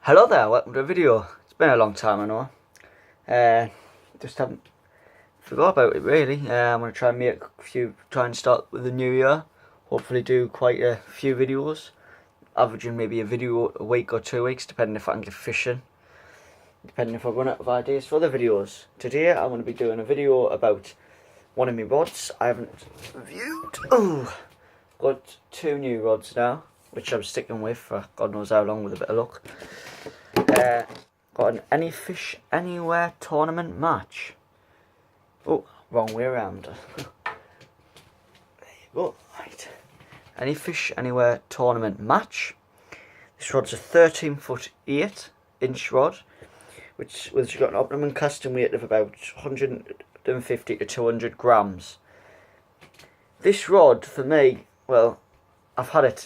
Hello there, welcome to a video. It's been a long time, I know. Just haven't forgot about it really. I'm gonna try and try and start with the new year. Hopefully do quite a few videos, averaging maybe a video a week or 2 weeks, depending if I can get fishing. Depending if I run out of ideas for other videos. Today I'm gonna be doing a video about one of my rods I haven't reviewed. Oh, got 2 new rods now, which I'm sticking with for God knows how long with a bit of luck. Got an Anyfish Anywhere tournament match. Oh, wrong way around. There you go. Right. Anyfish Anywhere tournament match. This rod's a 13-foot 8-inch rod, which got an optimum casting weight of about 150 to 200 grams. This rod, for me, well, I've had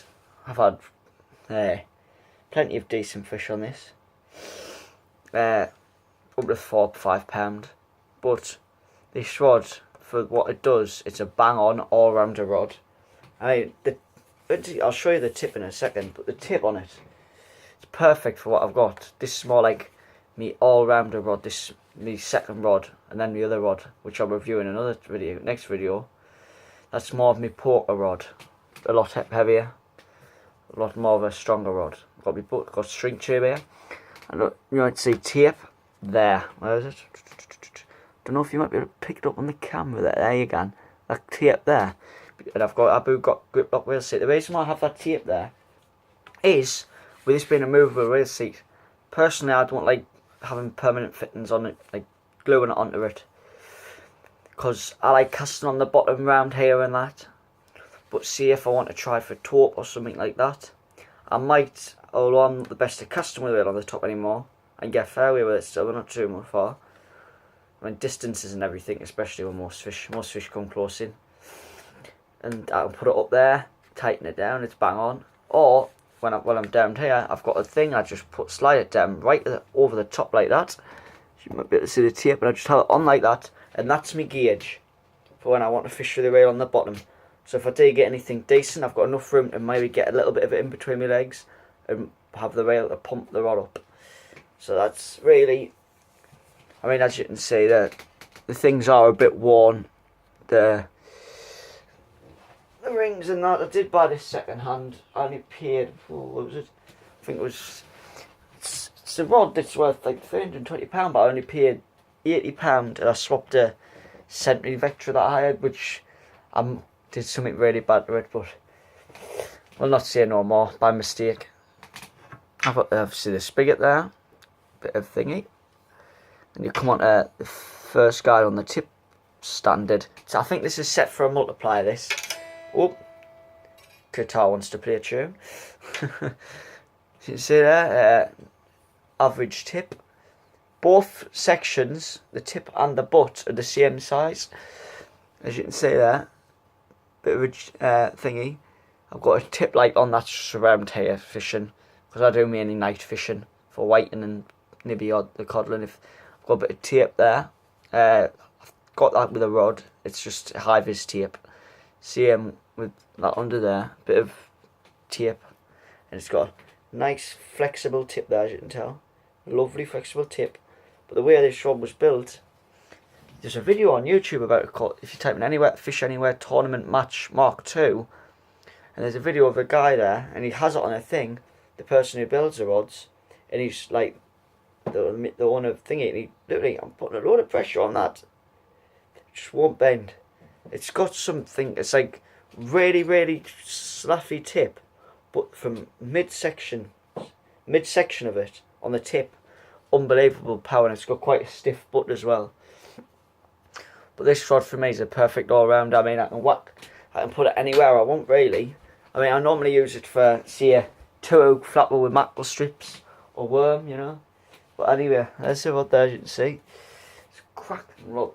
plenty of decent fish on this. Up to 4 or 5 pound, but this rod, for what it does, it's a bang on all rounder rod. I'll show you the tip in a second, but the tip on it, it's perfect for what I've got. This is more like me all rounder rod. This me second rod, and then the other rod, which I'll review in another video, next video. That's more of me poker rod, a lot heavier, a lot more of a stronger rod. Got string tube here. And you might see tape there. Where is it? Don't know if you might be able to pick it up on the camera there. There you go. That tape there. And I've got grip lock wheel seat. The reason why I have that tape there is, with this being a movable wheel seat, personally I don't like having permanent fittings on it, like gluing it onto it, because I like casting on the bottom round here and that. But see, if I want to try for taupe or something like that, I might, although I'm not the best at casting with it on the top anymore, and get fairway with it still, but not too much far. I mean, distances and everything, especially when most fish come close in. And I can put it up there, tighten it down, it's bang on. Or, when I'm down here, I've got a thing, I just slide it down right over the top like that. You might be able to see the tape, but I just have it on like that, and that's my gauge for when I want to fish through the rail on the bottom. So if I do get anything decent, I've got enough room to maybe get a little bit of it in between my legs and have the rail to pump the rod up. So that's really, I mean, as you can see, the things are a bit worn. The rings and that, I did buy this second hand. I only paid, what was it? I think it was, it's a rod that's worth like £320, but I only paid £80, and I swapped a Century Vectra that I had, which did something really bad to it, but I'll not say no more, by mistake. I've got obviously the spigot there, bit of thingy, and you come on to the first guide on the tip, standard. So I think this is set for a multiplier, this. Oh, guitar wants to play a tune. You can see there, average tip. Both sections, the tip and the butt, are the same size, as you can see there. Bit of a thingy. I've got a tip light on that's around here fishing, because I do mainly night fishing for whiting and maybe the codling. If I've got a bit of tape there, I've got that with a rod. It's just high vis tape. Same with that under there, bit of tape, and it's got a nice flexible tip there, as you can tell. Lovely flexible tip. But the way this rod was built, there's a video on YouTube about it called, if you type in Anywhere Fish Anywhere Tournament Match Mark II, and there's a video of a guy there, and he has it on a thing, the person who builds the rods, and he's like, the owner of thingy, and he literally, I'm putting a load of pressure on that, it just won't bend. It's got something, it's like really, really slaffy tip, but from midsection of it, on the tip, unbelievable power, and it's got quite a stiff butt as well. But this rod for me is a perfect all round. I mean, I can put it anywhere I want really. I mean, I normally use it for, say, a 2-hook flapper with mackerel strips or worm, you know. But anyway, there's the rod there, as you can see. It's a cracking rod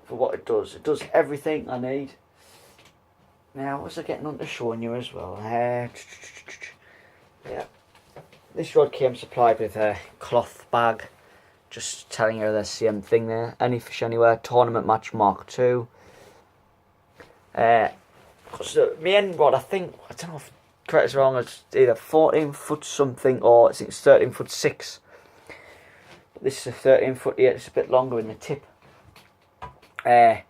for what it does. It does everything I need. Now, what's I getting on to showing you as well? Yeah. This rod came supplied with a cloth bag. Just telling you the same thing there. Anyfish Anywhere Tournament Match Mark II. Because the main rod, I don't know if correct us wrong, it's either 14 foot something or I think it's 13 foot 6. This is a 13 foot 8, it's a bit longer in the tip. But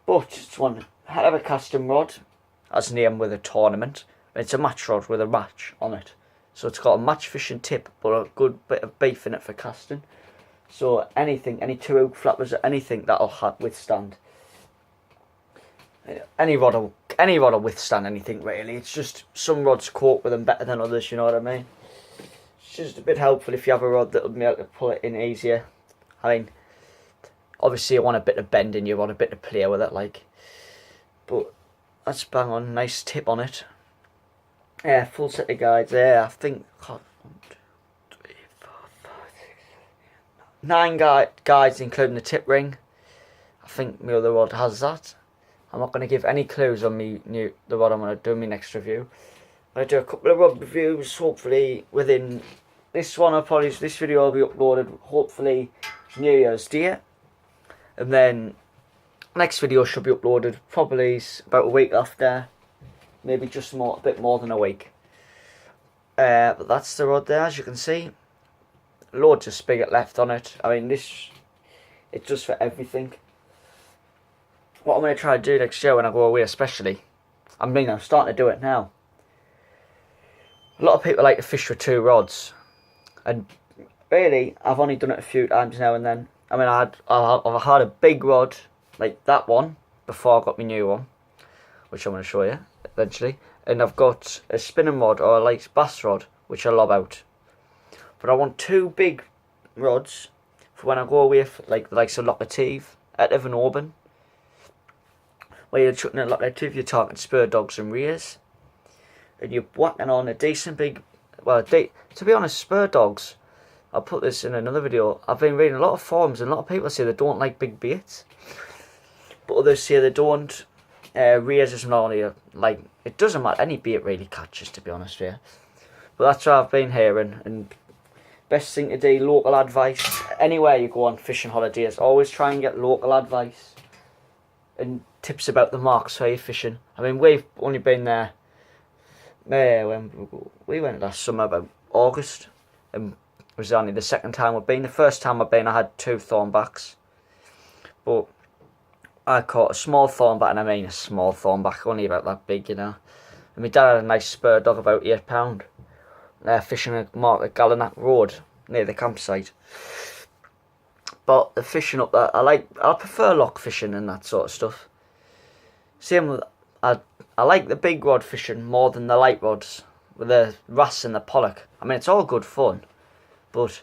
it's one hell of a casting rod, as named with a tournament. It's a match rod with a match on it. So it's got a match fishing tip, but a good bit of beef in it for casting. So anything, any 2 hook flappers, anything that'll withstand. Any rod will withstand anything really. It's just some rods cope with them better than others, you know what I mean? It's just a bit helpful if you have a rod that'll be able to pull it in easier. I mean, obviously you want a bit of bending, you want a bit of play with it, like. But that's bang on, nice tip on it. Yeah, full set of guides there. I think, God, 1, 2, 3, 4, 5, 6, 7, 9 guides including the tip ring. I think my other rod has that. I'm not going to give any clues on the rod I'm going to do in my next review. I'm going to do a couple of rod reviews, hopefully within this one. This video will be uploaded hopefully New Year's Day, and then next video should be uploaded probably about a week after, maybe just a bit more than a week. But that's the rod there, as you can see. Loads of spigot left on it. I mean, it's just for everything. What I'm going to try to do next year when I go away especially, I mean I'm starting to do it now. A lot of people like to fish with 2 rods, and really I've only done it a few times now and then. I mean I've had a big rod like that one before I got my new one, which I'm going to show you eventually, and I've got a spinning rod or a light bass rod which I lob out. But I want 2 big rods for when I go away, for like the likes of Locative at Evan Auburn, where you're chucking a Locative, you're talking spur dogs and rears, and you're whacking on a decent big, well, to be honest, spur dogs, I'll put this in another video, I've been reading a lot of forums and a lot of people say they don't like big baits, but others say they don't. Rears is normally like, it doesn't matter, any bait really catches, to be honest with you. But that's what I've been hearing, and best thing to do, local advice, anywhere you go on fishing holidays, always try and get local advice and tips about the marks where you're fishing. I mean, we've only been there, when we went last summer, about August, and it was only the second time we've been. The first time I've been, I had 2 thornbacks, but I caught a small thornback, and I mean a small thornback, only about that big, you know. And my dad had a nice spur dog, about £8, fishing a mark at Gallinack Road, near the campsite. But the fishing up there, I prefer lock fishing and that sort of stuff. Same with, I like the big rod fishing more than the light rods, with the wrasse and the pollock. I mean, it's all good fun, but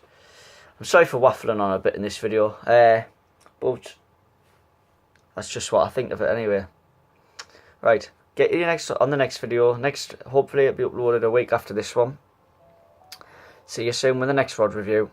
I'm sorry for waffling on a bit in this video, but that's just what I think of it anyway. Right, get you on the next video. Hopefully it'll be uploaded a week after this one. See you soon with the next rod review.